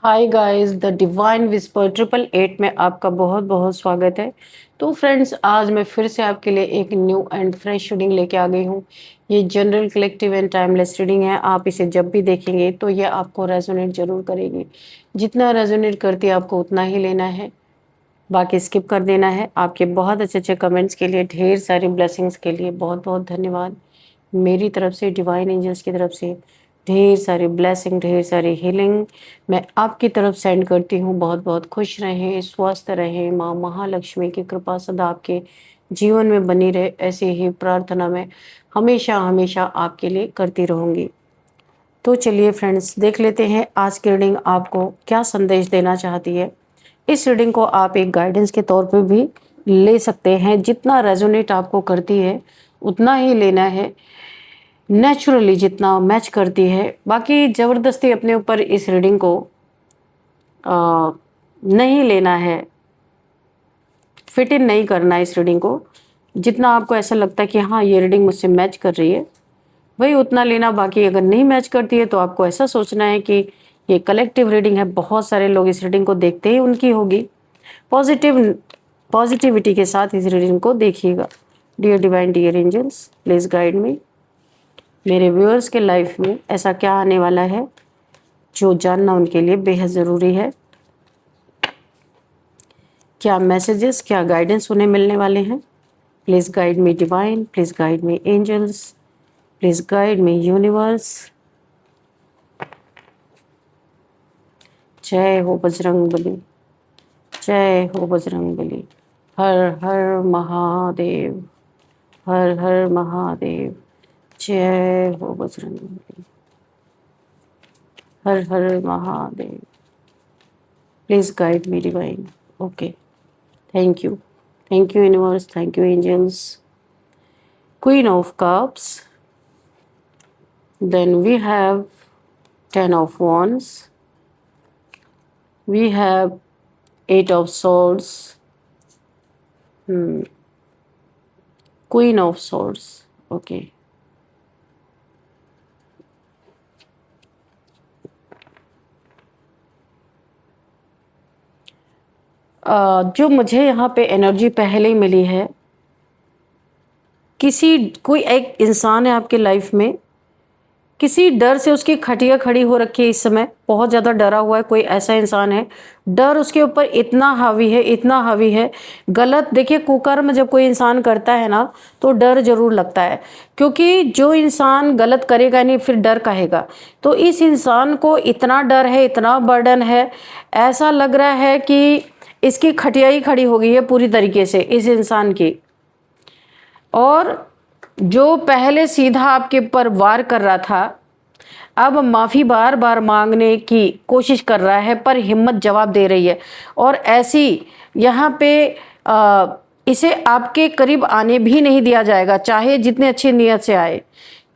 Hi guys, the divine whisper 888 में आपका बहुत बहुत स्वागत है। तो फ्रेंड्स, आज मैं फिर से आपके लिए एक न्यू एंड फ्रेश रीडिंग लेके आ गई हूँ। ये general collective and timeless reading है। आप इसे जब भी देखेंगे तो ये आपको रेजोनेट जरूर करेगी। जितना रेजोनेट करती है आपको उतना ही लेना है, बाकी स्किप कर देना है। आपके बहुत अच्छे अच्छे कमेंट्स के लिए, ढेर सारी ब्लेसिंग्स के लिए बहुत बहुत धन्यवाद। मेरी तरफ से, डिवाइन एंजल्स की तरफ से ढेर सारी ब्लेसिंग, ढेर सारी हीलिंग मैं आपकी तरफ सेंड करती हूँ। बहुत बहुत खुश रहें, स्वस्थ रहें, माँ महालक्ष्मी की कृपा सदा आपके जीवन में बनी रहे, ऐसी ही प्रार्थना मैं हमेशा हमेशा आपके लिए करती रहूँगी। तो चलिए फ्रेंड्स, देख लेते हैं आज की रीडिंग आपको क्या संदेश देना चाहती है। इस रीडिंग को आप एक गाइडेंस के तौर पे भी ले सकते हैं। जितना रेजोनेट आपको करती है उतना ही लेना है, नेचुरली जितना मैच करती है। बाकी ज़बरदस्ती अपने ऊपर इस रीडिंग को नहीं लेना है, फिट इन नहीं करना है इस रीडिंग को। जितना आपको ऐसा लगता है कि हाँ ये रीडिंग मुझसे मैच कर रही है, वही उतना लेना। बाकी अगर नहीं मैच करती है तो आपको ऐसा सोचना है कि ये कलेक्टिव रीडिंग है, बहुत सारे लोग इस रीडिंग को देखते ही उनकी होगी। पॉजिटिविटी के साथ इस रीडिंग को देखिएगा। Dear divine, dear angels, please guide me. मेरे व्यूअर्स के लाइफ में ऐसा क्या आने वाला है जो जानना उनके लिए बेहद ज़रूरी है। क्या मैसेजेस, क्या गाइडेंस उन्हें मिलने वाले हैं। Please guide me divine, please guide me angels, please guide me universe. जय हो बजरंगबली, जय हो बजरंगबली। हर हर महादेव, हर हर महादेव। जय हो बजरंगबली, हर हर Mahadev. Please guide me divine. Okay, thank you, thank you universe, thank you angels. Queen of Cups, then we have 10 of Wands, we have 8 of Swords, Queen of Swords. Okay. जो मुझे यहाँ पे एनर्जी पहले ही मिली है, कोई एक इंसान है आपके लाइफ में, किसी डर से उसकी खटिया खड़ी हो रखी है। इस समय बहुत ज़्यादा डरा हुआ है। कोई ऐसा इंसान है, डर उसके ऊपर इतना हावी है, इतना हावी है। गलत, देखिए कुकर्म जब कोई इंसान करता है ना तो डर जरूर लगता है, क्योंकि जो इंसान गलत करेगा नहीं फिर डर कहेगा। तो इस इंसान को इतना डर है, इतना बर्डन है, ऐसा लग रहा है कि इसकी खटिया ही खड़ी हो गई है पूरी तरीके से इस इंसान की। और जो पहले सीधा आपके ऊपर वार कर रहा था, अब माफ़ी बार बार मांगने की कोशिश कर रहा है, पर हिम्मत जवाब दे रही है। और ऐसी यहाँ पे इसे आपके करीब आने भी नहीं दिया जाएगा, चाहे जितने अच्छी नीयत से आए।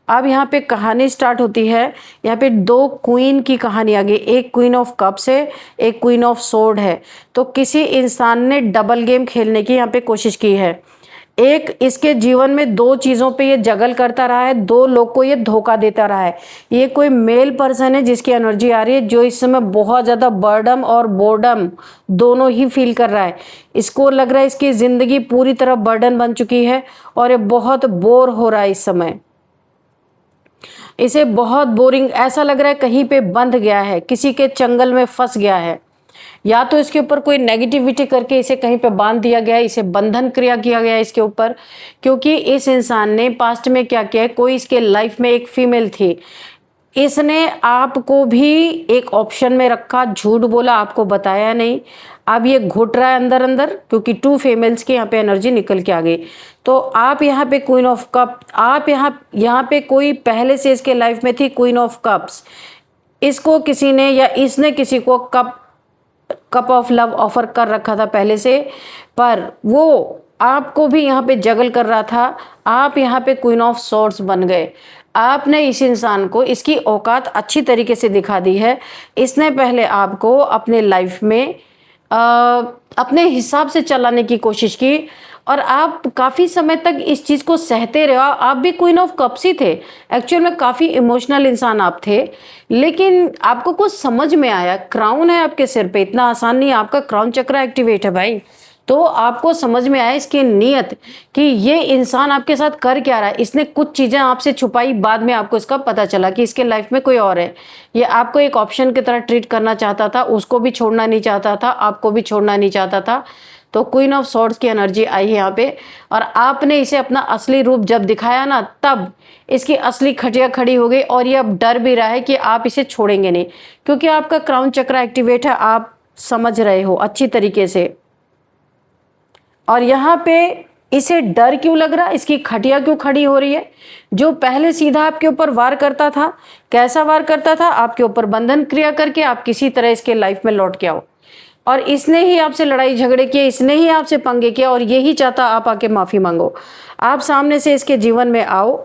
अब यहाँ पे कहानी स्टार्ट होती है। यहाँ पे 2 क्वीन की कहानी आ गई। एक क्वीन ऑफ कप्स है, एक क्वीन ऑफ सोर्ड है। तो किसी इंसान ने डबल गेम खेलने की यहाँ पे कोशिश की है। एक इसके जीवन में 2 चीज़ों पे ये जगल करता रहा है, 2 लोग को ये धोखा देता रहा है। ये कोई मेल पर्सन है जिसकी एनर्जी आ रही है, जो इस समय बहुत ज़्यादा बर्डम और बोर्डम दोनों ही फील कर रहा है। इसको लग रहा है इसकी ज़िंदगी पूरी तरह बर्डन बन चुकी है और ये बहुत बोर हो रहा है इस समय। इसे बहुत बोरिंग ऐसा लग रहा है, कहीं पे बंध गया है, किसी के चंगल में फंस गया है। या तो इसके ऊपर कोई नेगेटिविटी करके इसे कहीं पे बांध दिया गया है, इसे बंधन क्रिया किया गया है इसके ऊपर। क्योंकि इस इंसान ने पास्ट में क्या किया है, कोई इसके लाइफ में एक फीमेल थी, इसने आपको भी एक ऑप्शन में रखा, झूठ बोला, आपको बताया नहीं। अब ये घुट रहा है अंदर अंदर, क्योंकि 2 फीमेल्स की यहाँ पे एनर्जी निकल के आ गई। तो आप यहाँ पे क्वीन ऑफ कप, आप यहाँ पे कोई पहले से इसके लाइफ में थी क्वीन ऑफ कप्स। इसको किसी ने या इसने किसी को कप ऑफ लव ऑफर कर रखा था पहले से, पर वो आपको भी यहाँ पे जगल कर रहा था। आप यहाँ पे क्वीन ऑफ सॉर्ड्स बन गए। आपने इस इंसान को इसकी औकात अच्छी तरीके से दिखा दी है। इसने पहले आपको अपने लाइफ में अपने हिसाब से चलाने की कोशिश की, और आप काफ़ी समय तक इस चीज़ को सहते रहे। आप भी क्वीन ऑफ कप्स ही थे, एक्चुअल में काफ़ी इमोशनल इंसान आप थे, लेकिन आपको कुछ समझ में आया। क्राउन है आपके सिर पे, इतना आसान नहीं है, आपका क्राउन चक्र एक्टिवेट है भाई। तो आपको समझ में आया इसकी नीयत कि ये इंसान आपके साथ कर क्या रहा है। इसने कुछ चीज़ें आपसे छुपाई, बाद में आपको इसका पता चला कि इसके लाइफ में कोई और है। ये आपको एक ऑप्शन की तरह ट्रीट करना चाहता था, उसको भी छोड़ना नहीं चाहता था, आपको भी छोड़ना नहीं चाहता था। तो क्वीन ऑफ सॉर्ड्स की एनर्जी आई है यहाँ पे, और आपने इसे अपना असली रूप जब दिखाया ना, तब इसकी असली खटिया खड़ी हो गई। और ये अब डर भी रहा है कि आप इसे छोड़ेंगे नहीं, क्योंकि आपका क्राउन चक्र एक्टिवेट है, आप समझ रहे हो अच्छी तरीके से। और यहाँ पे इसे डर क्यों लग रहा, इसकी खटिया क्यों खड़ी हो रही है। जो पहले सीधा आपके ऊपर वार करता था, कैसा वार करता था, आपके ऊपर बंधन क्रिया करके आप किसी तरह इसके लाइफ में लौट के आओ। और इसने ही आपसे लड़ाई झगड़े किए, इसने ही आपसे पंगे किया, और यही चाहता आप आके माफी मांगो। आप सामने से इसके जीवन में आओ।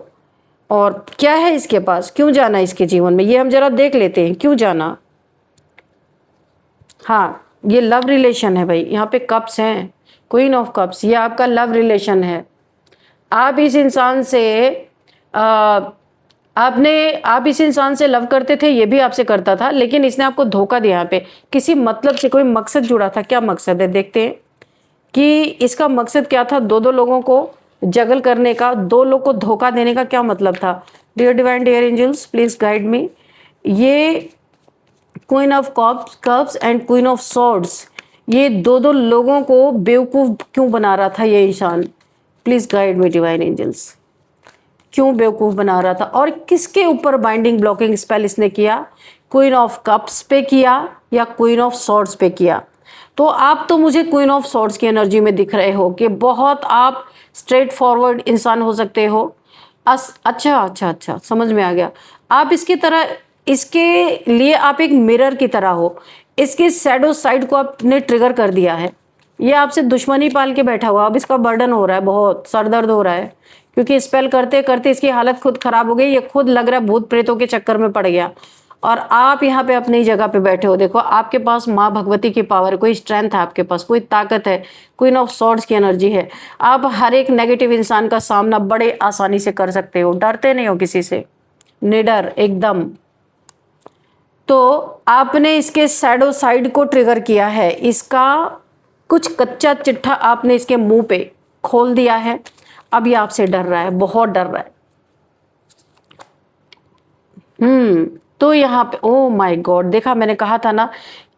और क्या है इसके पास, क्यों जाना इसके जीवन में, ये हम जरा देख लेते हैं, क्यों जाना। हाँ, ये लव रिलेशन है भाई, यहाँ पे कप्स हैं, क्वीन ऑफ कप्स, ये आपका लव रिलेशन है। आप इस इंसान से आप इस इंसान से लव करते थे, ये भी आपसे करता था, लेकिन इसने आपको धोखा दिया। यहाँ पे किसी मतलब से कोई मकसद जुड़ा था। क्या मकसद है, देखते हैं कि इसका मकसद क्या था। दो दो लोगों को जगल करने का, दो लोग को धोखा देने का क्या मतलब था। Dear divine, dear angels, please guide me. ये queen of cups and queen of swords, ये दो दो लोगों को बेवकूफ क्यों बना रहा था ये इंसान। Please guide me divine angels, क्यों बेवकूफ बना रहा था, और किसके ऊपर बाइंडिंग ब्लॉकिंग स्पेल इसने किया। क्वीन ऑफ कप्स पे किया या क्वीन ऑफ सॉर्ड्स पे किया। तो आप तो मुझे क्वीन ऑफ सॉर्ड्स की एनर्जी में दिख रहे हो कि बहुत आप स्ट्रेट फॉरवर्ड इंसान हो सकते हो। अच्छा, समझ में आ गया। आप इसकी तरह, इसके लिए आप एक मिरर की तरह हो। इसके शैडो साइड को आपने ट्रिगर कर दिया है। ये आपसे दुश्मनी पाल के बैठा हुआ, अब इसका बर्डन हो रहा है, बहुत सर दर्द हो रहा है, क्योंकि स्पेल करते करते इसकी हालत खुद खराब हो गई। ये खुद लग रहा है भूत प्रेतों के चक्कर में पड़ गया, और आप यहाँ पे अपनी जगह पे बैठे हो। देखो, आपके पास माँ भगवती की पावर है, कोई स्ट्रेंथ है आपके पास, कोई ताकत है, क्वीन ऑफ सॉर्ड्स की एनर्जी है। आप हर एक नेगेटिव इंसान का सामना बड़े आसानी से कर सकते हो, डरते नहीं हो किसी से, निडर एकदम। तो आपने इसके शैडो साइड को ट्रिगर किया है, इसका कुछ कच्चा चिट्ठा आपने इसके मुंह पे खोल दिया है। अब ये आपसे डर रहा है, बहुत डर रहा है। तो यहाँ पे ओ माय गॉड, देखा, मैंने कहा था ना,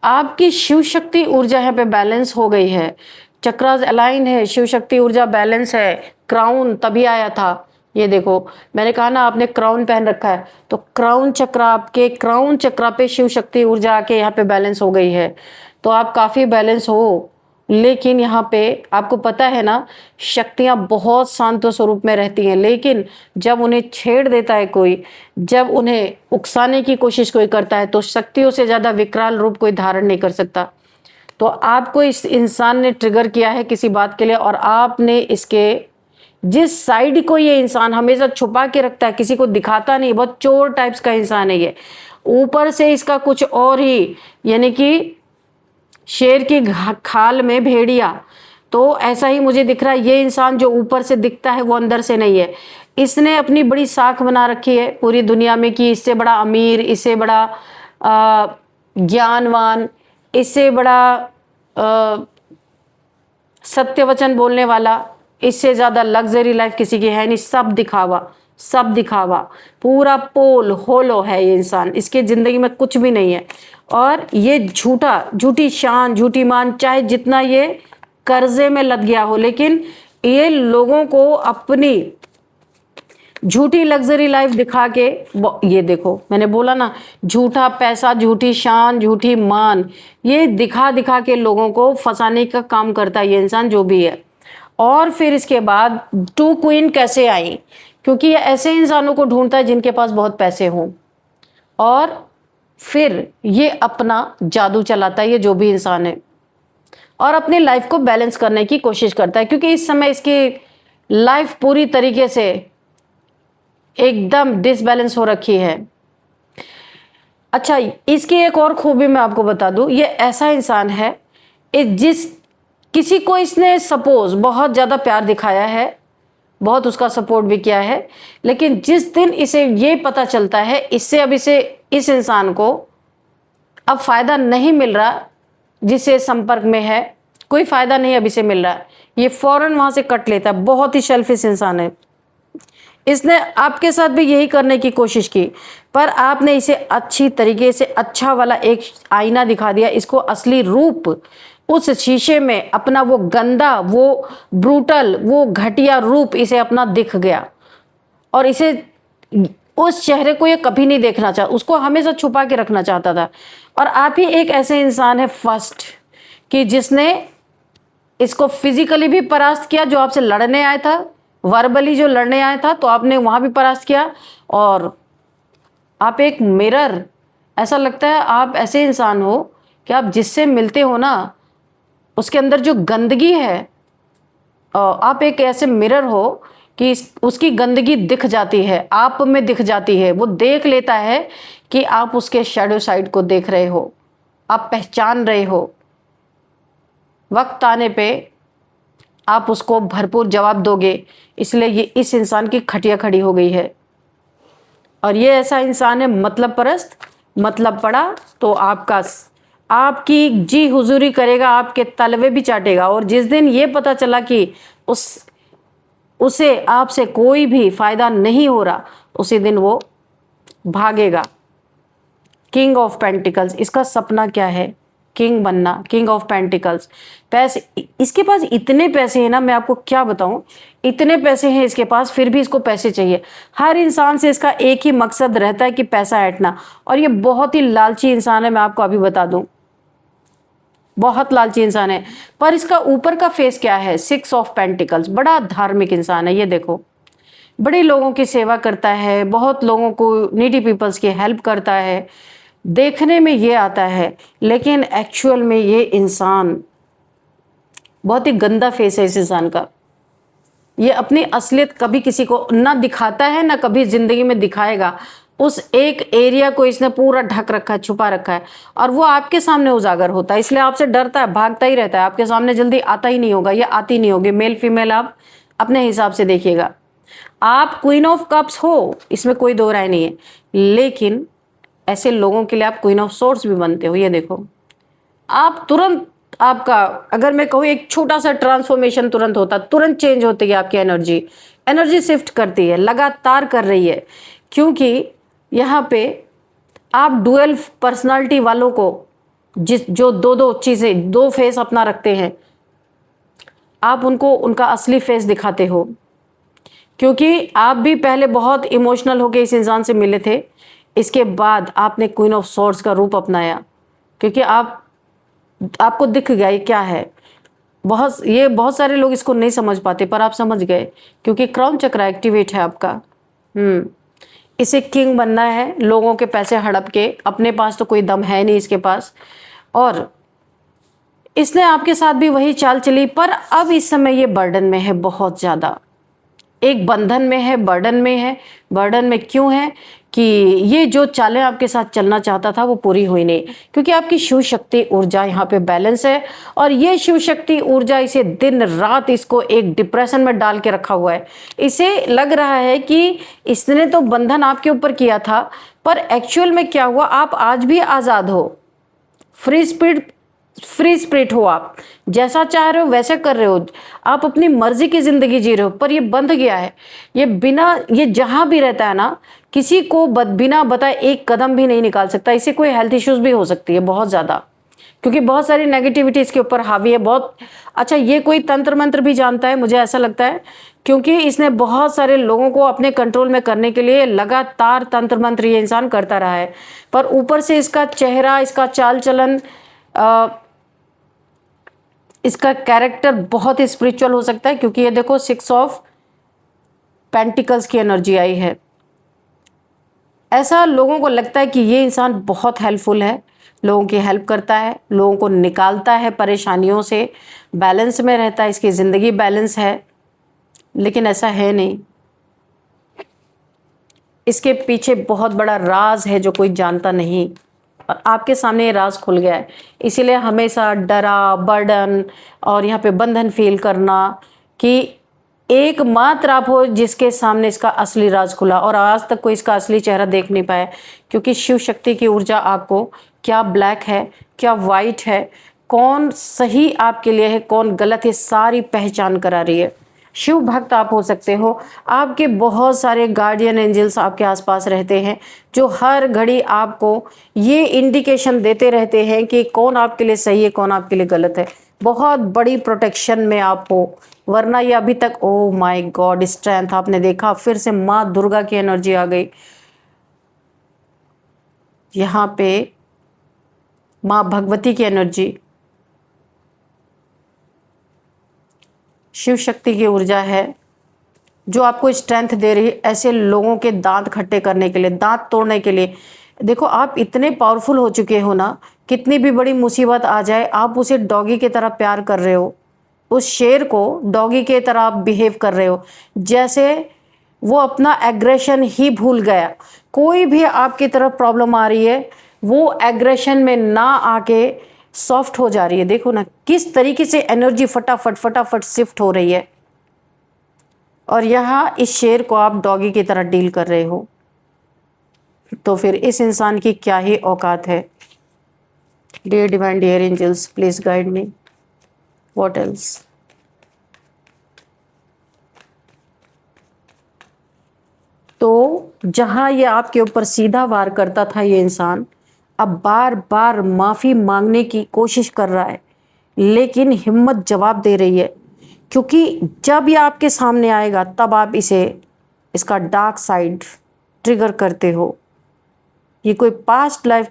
आपकी शिव शक्ति ऊर्जा यहाँ पे बैलेंस हो गई है। चक्रास अलाइन है, शिव शक्ति ऊर्जा बैलेंस है। क्राउन तभी आया था, ये देखो, मैंने कहा ना आपने क्राउन पहन रखा है, तो क्राउन चक्र, आपके क्राउन चक्र पे शिव शक्ति ऊर्जा आके यहाँ पे बैलेंस हो गई है। तो आप काफी बैलेंस हो। लेकिन यहाँ पे आपको पता है ना, शक्तियाँ बहुत शांत स्वरूप में रहती हैं, लेकिन जब उन्हें छेड़ देता है कोई, जब उन्हें उकसाने की कोशिश कोई करता है, तो शक्तियों से ज्यादा विकराल रूप कोई धारण नहीं कर सकता। तो आपको इस इंसान ने ट्रिगर किया है किसी बात के लिए, और आपने इसके जिस साइड को ये इंसान हमेशा छुपा के रखता है, किसी को दिखाता नहीं, बहुत चोर टाइप्स का इंसान है ये, ऊपर से इसका कुछ और ही, यानी कि शेर की खाल में भेड़िया, तो ऐसा ही मुझे दिख रहा है। ये इंसान जो ऊपर से दिखता है वो अंदर से नहीं है। इसने अपनी बड़ी साख बना रखी है पूरी दुनिया में कि इससे बड़ा अमीर, इससे बड़ा ज्ञानवान, इससे बड़ा सत्य वचन बोलने वाला, इससे ज्यादा लग्जरी लाइफ किसी की है नहीं। सब दिखावा, सब दिखावा, पूरा पोल होलो है ये इंसान, इसके जिंदगी में कुछ भी नहीं है। और ये झूठी शान, झूठी मान, चाहे जितना ये कर्जे में लग गया हो, लेकिन ये लोगों को अपनी झूठी लग्जरी लाइफ दिखा के, ये देखो मैंने बोला ना, झूठा पैसा, झूठी शान, झूठी मान, ये दिखा दिखा के लोगों को फंसाने का काम करता है ये इंसान जो भी है। और फिर इसके बाद टू क्वीन कैसे आई, क्योंकि ये ऐसे इंसानों को ढूंढता है जिनके पास बहुत पैसे हों, और फिर ये अपना जादू चलाता है, ये जो भी इंसान है, और अपनी लाइफ को बैलेंस करने की कोशिश करता है, क्योंकि इस समय इसकी लाइफ पूरी तरीके से एकदम डिसबैलेंस हो रखी है। अच्छा, इसकी एक और खूबी मैं आपको बता दूं, ये ऐसा इंसान है जिस किसी को इसने सपोज बहुत ज़्यादा प्यार दिखाया है, बहुत उसका सपोर्ट भी किया है, लेकिन जिस दिन इसे ये पता चलता है इससे अब इस इंसान को अब फ़ायदा नहीं मिल रहा, जिससे संपर्क में है कोई फ़ायदा नहीं अब इसे मिल रहा, ये फ़ौरन वहाँ से कट लेता है। बहुत ही सेल्फिश इंसान है। इसने आपके साथ भी यही करने की कोशिश की, पर आपने इसे अच्छी तरीके से अच्छा वाला एक आईना दिखा दिया, इसको असली रूप, उस शीशे में अपना वो गंदा, वो ब्रूटल, वो घटिया रूप इसे अपना दिख गया, और इसे उस चेहरे को ये कभी नहीं देखना चाहता, उसको हमेशा छुपा के रखना चाहता था। और आप ही एक ऐसे इंसान है फर्स्ट कि जिसने इसको फिजिकली भी परास्त किया, जो आपसे लड़ने आया था, वर्बली जो लड़ने आया था तो आपने वहां भी परास्त किया। और आप एक मिरर, ऐसा लगता है आप ऐसे इंसान हो कि आप जिससे मिलते हो ना उसके अंदर जो गंदगी है, आप एक ऐसे मिरर हो कि उसकी गंदगी दिख जाती है, आप में दिख जाती है, वो देख लेता है कि आप उसके शैडो साइड को देख रहे हो, आप पहचान रहे हो। वक्त आने पे आप उसको भरपूर जवाब दोगे, इसलिए ये इस इंसान की खटिया खड़ी हो गई है। और ये ऐसा इंसान है मतलब परस्त, मतलब पड़ा तो आपकी जी हुजूरी करेगा, आपके तलवे भी चाटेगा। और जिस दिन ये पता चला कि उसे आपसे कोई भी फायदा नहीं हो रहा, उसी दिन वो भागेगा। किंग ऑफ पेंटिकल्स, इसका सपना क्या है? किंग बनना, किंग ऑफ पेंटिकल्स। पैसे, इसके पास इतने पैसे हैं ना, मैं आपको क्या बताऊं, इतने पैसे हैं इसके पास, फिर भी इसको पैसे चाहिए। हर इंसान से इसका एक ही मकसद रहता है कि पैसा ऐंठना। और ये बहुत ही लालची इंसान है, मैं आपको अभी बता दूं, बहुत लालची इंसान है। पर इसका ऊपर का फेस क्या है? 6 ऑफ पेंटिकल्स, बड़ा धार्मिक इंसान है। ये देखो, बड़े लोगों की सेवा करता है, बहुत लोगों को, नीडी पीपल्स की हेल्प करता है, देखने में ये आता है, लेकिन एक्चुअल में ये इंसान, बहुत ही गंदा फेस है इस इंसान का। ये अपनी असलियत कभी किसी को ना दिखाता है, ना कभी जिंदगी में दिखाएगा। उस एक एरिया को इसने पूरा ढक रखा है, छुपा रखा है, और वो आपके सामने उजागर होता है, इसलिए आपसे डरता है, भागता ही रहता है, आपके सामने जल्दी आता ही नहीं होगा, या आती नहीं होगी। मेल फीमेल आप अपने हिसाब से देखिएगा। आप क्वीन ऑफ कप्स हो, इसमें कोई दो राय नहीं है, लेकिन ऐसे लोगों के लिए आप क्वीन ऑफ सोर्ड्स भी बनते हो। ये देखो, आप तुरंत, आपका अगर मैं कहूँ एक छोटा सा ट्रांसफॉर्मेशन तुरंत होता, तुरंत चेंज होती है आपकी एनर्जी शिफ्ट करती है, लगातार कर रही है, क्योंकि यहाँ पे आप डुअल पर्सनालिटी वालों को, जो दो चीज़ें, दो फेस अपना रखते हैं, आप उनको उनका असली फेस दिखाते हो। क्योंकि आप भी पहले बहुत इमोशनल होके इस इंसान से मिले थे, इसके बाद आपने क्वीन ऑफ सॉर्ड्स का रूप अपनाया, क्योंकि आपको दिख गया ये क्या है। बहुत सारे लोग इसको नहीं समझ पाते, पर आप समझ गए, क्योंकि क्राउन चक्र एक्टिवेट है आपका। इसे किंग बनना है, लोगों के पैसे हड़प के, अपने पास तो कोई दम है नहीं इसके पास। और इसने आपके साथ भी वही चाल चली, पर अब इस समय ये बर्डन में है, बहुत ज़्यादा एक बंधन में है, बर्डन में है। बर्डन में क्यों है? कि ये जो चालें आपके साथ चलना चाहता था वो पूरी हुई नहीं, क्योंकि आपकी शिव शक्ति ऊर्जा यहाँ पे बैलेंस है, और ये शिव शक्ति ऊर्जा इसे दिन रात इसको एक डिप्रेशन में डाल के रखा हुआ है। इसे लग रहा है कि इसने तो बंधन आपके ऊपर किया था, पर एक्चुअल में क्या हुआ, आप आज भी आज़ाद हो, फ्री स्पिरिट हो, आप जैसा चाह रहे हो वैसे कर रहे हो, आप अपनी मर्जी की जिंदगी जी रहे हो। पर ये बंध गया है, ये जहां भी रहता है ना, किसी को बिना बताए एक कदम भी नहीं निकाल सकता। इसे कोई हेल्थ इश्यूज भी हो सकती है बहुत ज्यादा, क्योंकि बहुत सारी नेगेटिविटी इसके ऊपर हावी है। बहुत अच्छा, ये कोई तंत्र मंत्र भी जानता है, मुझे ऐसा लगता है, क्योंकि इसने बहुत सारे लोगों को अपने कंट्रोल में करने के लिए लगातार तंत्र मंत्र ये इंसान करता रहा है। पर ऊपर से इसका चेहरा, इसका चाल चलन, इसका कैरेक्टर बहुत ही स्पिरिचुअल हो सकता है, क्योंकि ये देखो 6 ऑफ पेंटिकल्स की एनर्जी आई है। ऐसा लोगों को लगता है कि ये इंसान बहुत हेल्पफुल है, लोगों की हेल्प करता है, लोगों को निकालता है परेशानियों से, बैलेंस में रहता है, इसकी ज़िंदगी बैलेंस है, लेकिन ऐसा है नहीं। इसके पीछे बहुत बड़ा राज है जो कोई जानता नहीं। और आपके सामने ये राज खुल गया है। इसीलिए हमेशा डरा, बर्डन और यहाँ पे बंधन फील करना कि एकमात्र आप हो जिसके सामने इसका असली राज खुला, और आज तक कोई इसका असली चेहरा देख नहीं पाया, क्योंकि शिव शक्ति की ऊर्जा आपको क्या ब्लैक है, क्या वाइट है, कौन सही आपके लिए है, कौन गलत है, सारी पहचान करा रही है। शिव भक्त आप हो सकते हो, आपके बहुत सारे गार्डियन एंजल्स आपके आसपास रहते हैं जो हर घड़ी आपको ये इंडिकेशन देते रहते हैं कि कौन आपके लिए सही है, कौन आपके लिए गलत है। बहुत बड़ी प्रोटेक्शन में आप हो, वरना ये अभी तक, ओ माय गॉड, स्ट्रेंथ आपने देखा, फिर से माँ दुर्गा की एनर्जी आ गई यहाँ पे, माँ भगवती की एनर्जी, शिव शक्ति की ऊर्जा है जो आपको स्ट्रेंथ दे रही है ऐसे लोगों के दांत खट्टे करने के लिए, दांत तोड़ने के लिए। देखो आप इतने पावरफुल हो चुके हो ना, कितनी भी बड़ी मुसीबत आ जाए आप उसे डॉगी की तरह प्यार कर रहे हो, उस शेर को डॉगी की तरह आप बिहेव कर रहे हो, जैसे वो अपना एग्रेशन ही भूल गया। कोई भी आपकी तरफ प्रॉब्लम आ रही है, वो एग्रेशन में ना आके सॉफ्ट हो जा रही है। देखो ना किस तरीके से एनर्जी फटाफट फटाफट शिफ्ट हो रही है, और यहाँ इस शेर को आप डॉगी की तरह डील कर रहे हो, तो फिर इस इंसान की क्या ही औकात है। Dear divine, dear angels, please guide me, what else. तो जहां ये आपके ऊपर सीधा वार करता था ये इंसान, अब बार बार माफी मांगने की कोशिश कर रहा है, लेकिन हिम्मत जवाब दे रही है, क्योंकि जब ये आपके सामने आएगा तब आप इसे, इसका डार्क साइड ट्रिगर करते हो। ये कोई पास्ट लाइफ,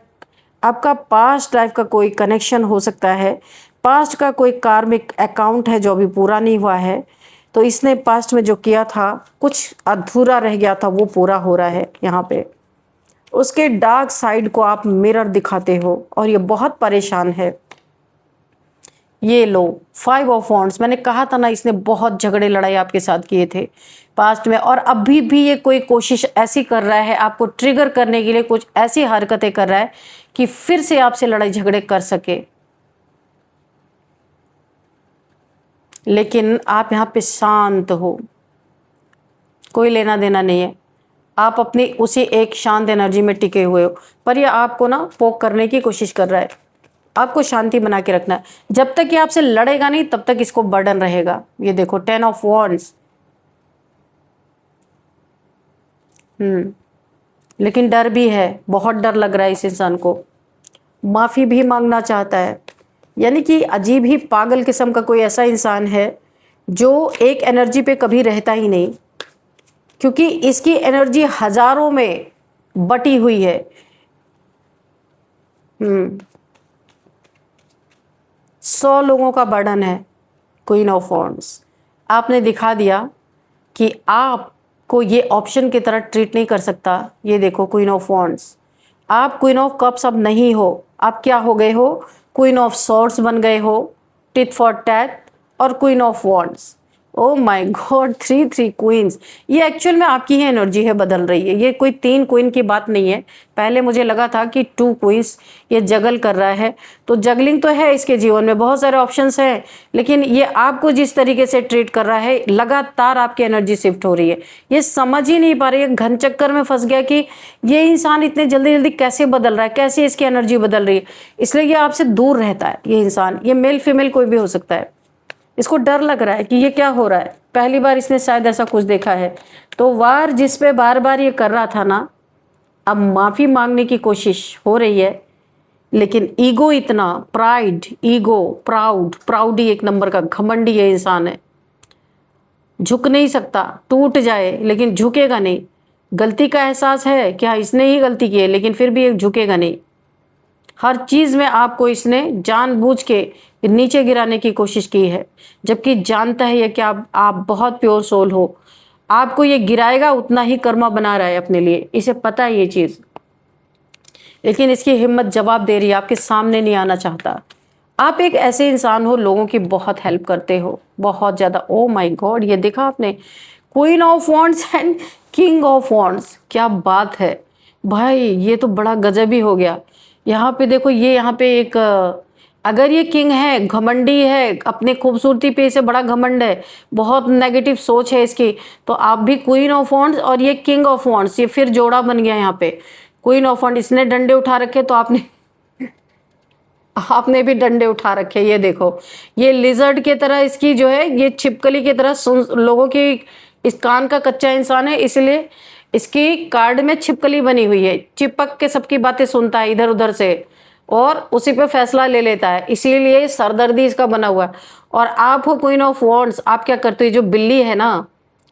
आपका पास्ट लाइफ का कोई कनेक्शन हो सकता है, पास्ट का कोई कार्मिक अकाउंट है जो अभी पूरा नहीं हुआ है, तो इसने पास्ट में जो किया था, कुछ अधूरा रह गया था, वो पूरा हो रहा है यहाँ पे। उसके डार्क साइड को आप मिरर दिखाते हो और ये बहुत परेशान है। ये लो 5 ऑफ वॉन्ड्स, मैंने कहा था ना इसने बहुत झगड़े लड़ाई आपके साथ किए थे पास्ट में, और अभी भी ये कोई कोशिश ऐसी कर रहा है आपको ट्रिगर करने के लिए, कुछ ऐसी हरकतें कर रहा है कि फिर से आपसे लड़ाई झगड़े कर सके। लेकिन आप यहाँ पे शांत हो, कोई लेना देना नहीं है, आप अपनी उसी एक शांत एनर्जी में टिके हुए हो, पर ये आपको ना पोक करने की कोशिश कर रहा है। आपको शांति बना के रखना है, जब तक ये आपसे लड़ेगा नहीं तब तक इसको बर्डन रहेगा। ये देखो 10 ऑफ वॉन्ड्स, लेकिन डर भी है, बहुत डर लग रहा है इस इंसान को, माफी भी मांगना चाहता है। यानी कि अजीब ही पागल किस्म का कोई ऐसा इंसान है जो एक एनर्जी पे कभी रहता ही नहीं, क्योंकि इसकी एनर्जी हजारों में बटी हुई है। 100 लोगों का बर्डन है। क्वीन ऑफ वॉन्ड्स, आपने दिखा दिया कि आपको ये ऑप्शन की तरह ट्रीट नहीं कर सकता। ये देखो क्वीन ऑफ वॉन्ड्स, आप क्वीन ऑफ कप्स अब नहीं हो, आप क्या हो गए हो, क्वीन ऑफ सॉर्ड्स बन गए हो, टिट फॉर टैट और queen of wands. Oh my god, 3 queens, ये एक्चुअल में आपकी ही एनर्जी है बदल रही है। ये कोई 3 क्वीन की बात नहीं है। पहले मुझे लगा था कि 2 क्वींस ये जगल कर रहा है, तो जगलिंग तो है इसके जीवन में, बहुत सारे ऑप्शंस हैं, लेकिन ये आपको जिस तरीके से ट्रीट कर रहा है, लगातार आपकी एनर्जी शिफ्ट हो रही है। ये समझ ही नहीं पा रही है, घन चक्कर में फंस गया कि ये इंसान इतने जल्दी जल्दी कैसे बदल रहा है, कैसे इसकी एनर्जी बदल रही है, इसलिए ये आपसे दूर रहता है। ये इंसान, ये मेल फीमेल कोई भी हो सकता है, इसको डर लग रहा है कि ये क्या हो रहा है, पहली बार इसने शायद ऐसा कुछ देखा है। तो वार जिस पे बार बार ये कर रहा था ना, अब माफी मांगने की कोशिश हो रही है, लेकिन ईगो इतना, प्राइड, ईगो, प्राउडी एक नंबर का घमंडी ये इंसान है, झुक नहीं सकता, टूट जाए लेकिन झुकेगा नहीं। गलती का एहसास है क्या इसने ही गलती की है, लेकिन फिर भी एक झुकेगा नहीं। हर चीज़ में आपको इसने जानबूझ के नीचे गिराने की कोशिश की है, जबकि जानता है ये कि आप बहुत प्योर सोल हो। आपको ये गिराएगा उतना ही कर्मा बना रहा है अपने लिए, इसे पता है ये चीज़, लेकिन इसकी हिम्मत जवाब दे रही है, आपके सामने नहीं आना चाहता। आप एक ऐसे इंसान हो, लोगों की बहुत हेल्प करते हो, बहुत ज़्यादा। ओ माय गॉड, ये देखा आपने, queen of wands and king of wands, क्या बात है भाई, ये तो बड़ा गजब ही हो गया। यहाँ पे देखो, ये यहाँ पे एक अगर ये किंग है, घमंडी है, अपने खूबसूरती पे इसे बड़ा घमंड है, बहुत नेगेटिव सोच है इसकी, तो आप भी क्वीन ऑफ वॉन्ड्स और ये किंग ऑफ वॉन्ड्स, ये फिर जोड़ा बन गया यहाँ पे। क्वीन ऑफ वॉन्ड, इसने डंडे उठा रखे तो आपने आपने भी डंडे उठा रखे। ये देखो, ये लिजर्ड के तरह इसकी जो है, ये छिपकली की तरह सुन लोगों की, इस कान का कच्चा इंसान है, इसलिए इसकी कार्ड में छिपकली बनी हुई है, चिपक के सबकी बातें सुनता है इधर उधर से और उसी पे फैसला ले लेता है, इसीलिए सरदर्दी इसका बना हुआ है। और आप हो क्वीन ऑफ वॉन्ड्स, आप क्या करते हो? जो बिल्ली है ना,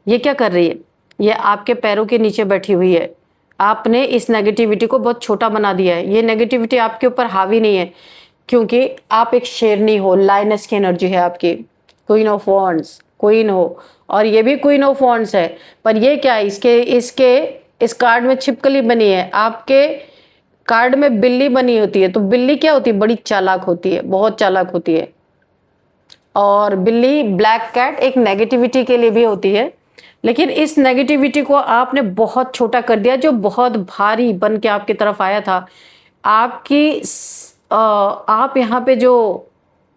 ये क्या कर रही है? ये आपके पैरों के नीचे बैठी हुई है। आपने इस नेगेटिविटी को बहुत छोटा बना दिया है। ये नेगेटिविटी आपके ऊपर हावी नहीं है, क्योंकि आप एक शेरनी हो, लायनेस की एनर्जी है आपकी, क्वीन ऑफ वॉन्ड्स, क्वीन हो, और ये भी क्वीन ऑफ वॉन्ड्स है। पर ये क्या है, इसके इसके इस कार्ड में छिपकली बनी है, आपके कार्ड में बिल्ली बनी होती है। तो बिल्ली क्या होती है? बड़ी चालाक होती है, बहुत चालाक होती है। और बिल्ली, ब्लैक कैट, एक नेगेटिविटी के लिए भी होती है, लेकिन इस नेगेटिविटी को आपने बहुत छोटा कर दिया, जो बहुत भारी बन के आपकी तरफ आया था। आप यहाँ पे जो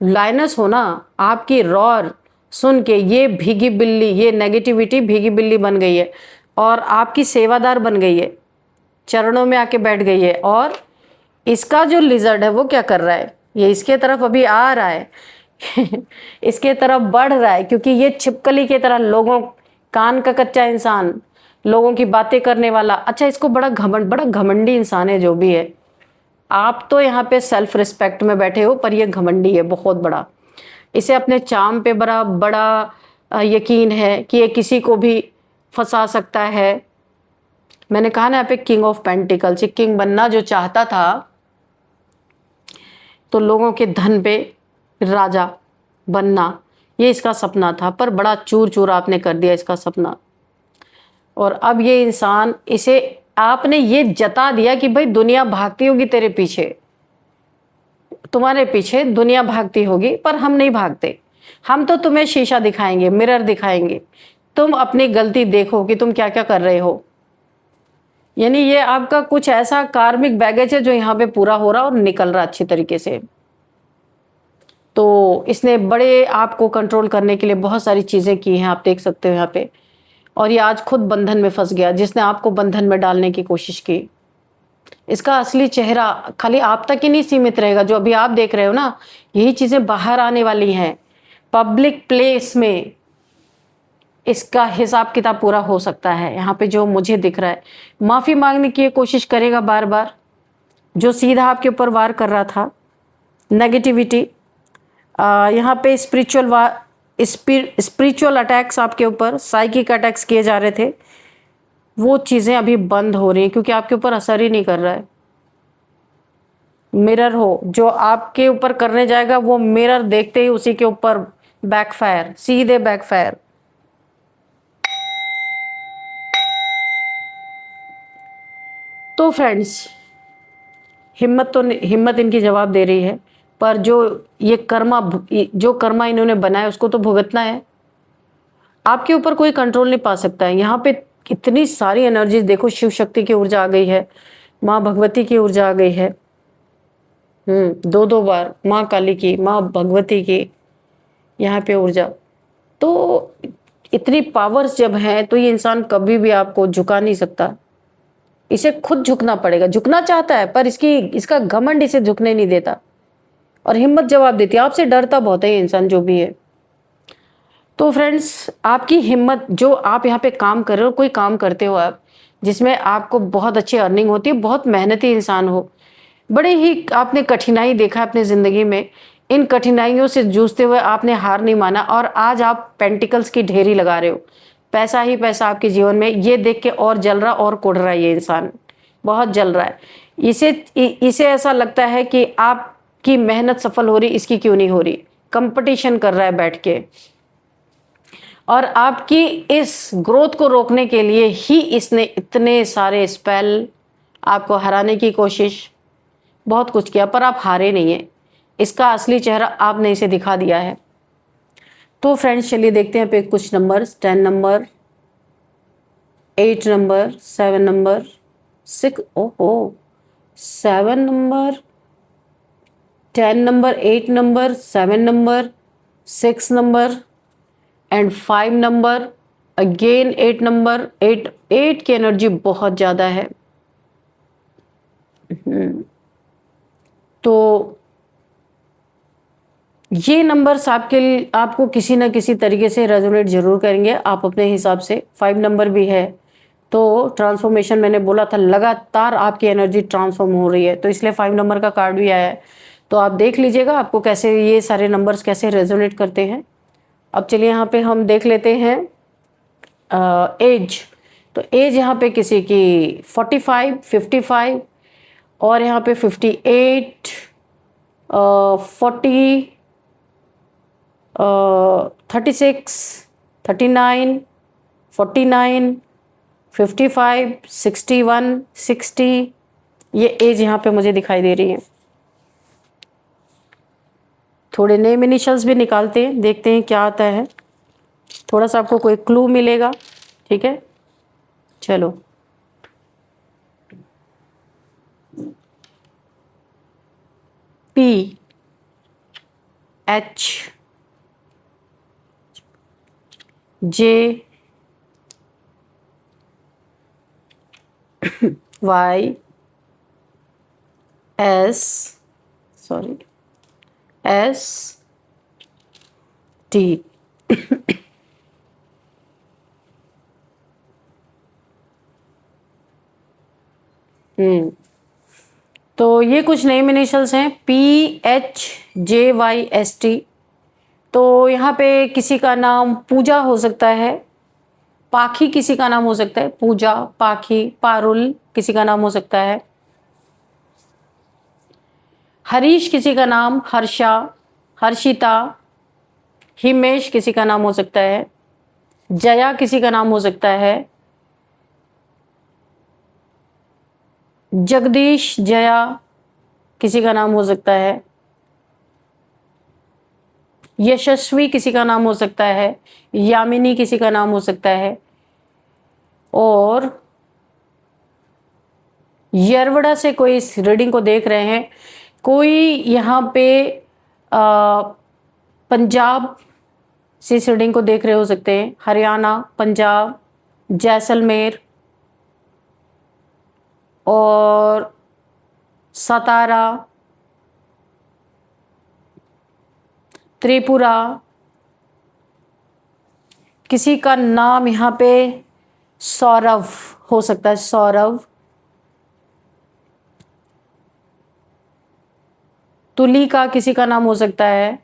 लाइनस हो ना, आपकी रॉर सुन के ये भीगी बिल्ली, ये नेगेटिविटी भीगी बिल्ली बन गई है और आपकी सेवादार बन गई है, चरणों में आके बैठ गई है। और इसका जो लिजर्ड है वो क्या कर रहा है? ये इसके तरफ अभी आ रहा है इसके तरफ बढ़ रहा है, क्योंकि ये छिपकली की तरह लोगों, कान का कच्चा इंसान, लोगों की बातें करने वाला। अच्छा, इसको बड़ा घमंडी इंसान है जो भी है। आप तो यहाँ पे सेल्फ रिस्पेक्ट में बैठे हो, पर ये घमंडी है बहुत बड़ा। इसे अपने चार्म पे बड़ा बड़ा यकीन है कि ये किसी को भी फंसा सकता है। मैंने कहा ना, यहाँ पे किंग ऑफ पेंटिकल्स, किंग बनना जो चाहता था, तो लोगों के धन पे राजा बनना, ये इसका सपना था, पर बड़ा चूर चूर आपने कर दिया इसका सपना। और अब ये इंसान, इसे आपने ये जता दिया कि भाई दुनिया भागती होगी तेरे पीछे, तुम्हारे पीछे दुनिया भागती होगी, पर हम नहीं भागते। हम तो तुम्हें शीशा दिखाएंगे, मिरर दिखाएंगे, तुम अपनी गलती देखो कि तुम क्या क्या कर रहे हो। यानी ये आपका कुछ ऐसा कार्मिक बैगेज है जो यहाँ पे पूरा हो रहा और निकल रहा अच्छी तरीके से। तो इसने बड़े आपको कंट्रोल करने के लिए बहुत सारी चीज़ें की हैं, आप देख सकते हो यहाँ पे। और ये आज खुद बंधन में फंस गया, जिसने आपको बंधन में डालने की कोशिश की। इसका असली चेहरा खाली आप तक ही नहीं सीमित रहेगा, जो अभी आप देख रहे हो ना, यही चीज़ें बाहर आने वाली हैं। पब्लिक प्लेस में इसका हिसाब किताब पूरा हो सकता है। यहाँ पे जो मुझे दिख रहा है, माफ़ी मांगने की कोशिश करेगा बार बार, जो सीधा आपके ऊपर वार कर रहा था नेगेटिविटी। यहाँ पे स्पिरिचुअल अटैक्स आपके ऊपर, साइकिक अटैक्स किए जा रहे थे, वो चीज़ें अभी बंद हो रही हैं, क्योंकि आपके ऊपर असर ही नहीं कर रहा है। मिरर हो, जो आपके ऊपर करने जाएगा वो मिरर देखते ही उसी के ऊपर बैकफायर, सीधे बैकफायर। तो फ्रेंड्स, हिम्मत इनकी जवाब दे रही है, पर जो कर्मा इन्होंने बनाया उसको तो भुगतना है। आपके ऊपर कोई कंट्रोल नहीं पा सकता है। यहाँ पे कितनी सारी एनर्जीज देखो, शिव शक्ति की ऊर्जा आ गई है, माँ भगवती की ऊर्जा आ गई है, 2 बार माँ काली की, माँ भगवती की यहाँ पे ऊर्जा। तो इतनी पावर्स जब हैं, तो ये इंसान कभी भी आपको झुका नहीं सकता। इसे खुद झुकना पड़ेगा, झुकना चाहता है पर इसका घमंड इसे झुकने नहीं देता। और हिम्मत जवाब देती है, आपसे डरता बहुत है ये इंसान जो भी है। तो फ्रेंड्स, आपकी हिम्मत, जो आप यहाँ पे काम कर रहे हो, कोई काम करते हो आप जिसमें आपको बहुत अच्छी अर्निंग होती है, बहुत मेहनती इंसान हो, बड़े ही आपने कठिनाई देखा है अपनी ज़िंदगी में, इन कठिनाइयों से जूझते हुए आपने हार नहीं माना, और आज आप पेंटिकल्स की ढेरी लगा रहे हो, पैसा ही पैसा आपके जीवन में। ये देख के और जल रहा और कुढ़ रहा है ये इंसान, बहुत जल रहा है। इसे ऐसा लगता है कि आपकी मेहनत सफल हो रही, इसकी क्यों नहीं हो रही, कंपटीशन कर रहा है बैठ के। और आपकी इस ग्रोथ को रोकने के लिए ही इसने इतने सारे स्पेल, आपको हराने की कोशिश, बहुत कुछ किया, पर आप हारे नहीं है। इसका असली चेहरा आपने इसे दिखा दिया है। तो फ्रेंड्स, चलिए देखते हैं पे कुछ नंबर्स। 10 नंबर, 8 नंबर, 7 नंबर, 6, ओहो 7 number, 10 number, 8 number, 7 number, 6 number and 5 number, again 8 number. 8 की एनर्जी बहुत ज़्यादा है। तो ये नंबर्स आपको किसी ना किसी तरीके से रेजोनेट जरूर करेंगे, आप अपने हिसाब से। 5 नंबर भी है तो ट्रांसफॉर्मेशन, मैंने बोला था लगातार आपकी एनर्जी ट्रांसफॉर्म हो रही है, तो इसलिए 5 नंबर का कार्ड भी आया है। तो आप देख लीजिएगा आपको कैसे ये सारे नंबर्स कैसे रेजोनेट करते हैं। अब चलिए यहाँ पे हम देख लेते हैं एज। तो एज यहाँ पे किसी की 45, 55 और यहाँ पे 58, 40, 36, 39, 49, 55, 61, 60, ये एज यहाँ पे मुझे दिखाई दे रही है। थोड़े नेम इनिशियल्स भी निकालते हैं, देखते हैं क्या आता है, थोड़ा सा आपको कोई क्लू मिलेगा। ठीक है, चलो। P H J Y S, sorry, S T। तो ये कुछ नेम इनिशियल्स हैं, PHJYST। तो यहाँ पे किसी का नाम पूजा हो सकता है, पाखी किसी का नाम हो सकता है, पूजा, पाखी, पारुल किसी का नाम हो सकता है, हरीश किसी का नाम, हर्षा, हर्षिता, हिमेश किसी का नाम हो सकता है, जया किसी का नाम हो सकता है, जगदीश, जया किसी का नाम हो सकता है, यशस्वी किसी का नाम हो सकता है, यामिनी किसी का नाम हो सकता है, और यरवड़ा से कोई इस रीडिंग को देख रहे हैं, कोई यहाँ पे पंजाब से इस रीडिंग को देख रहे हो सकते हैं, हरियाणा, पंजाब, जैसलमेर और सतारा, त्रिपुरा। किसी का नाम यहाँ पे सौरभ हो सकता है, सौरभ। तुली का किसी का नाम हो सकता है,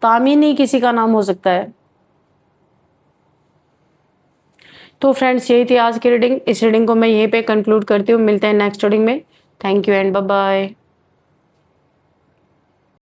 तामिनी किसी का नाम हो सकता है। तो फ्रेंड्स, यही थी आज की रीडिंग। इस रीडिंग को मैं यहीं पे कंक्लूड करती हूँ, मिलते हैं नेक्स्ट रीडिंग में। Thank you and bye bye.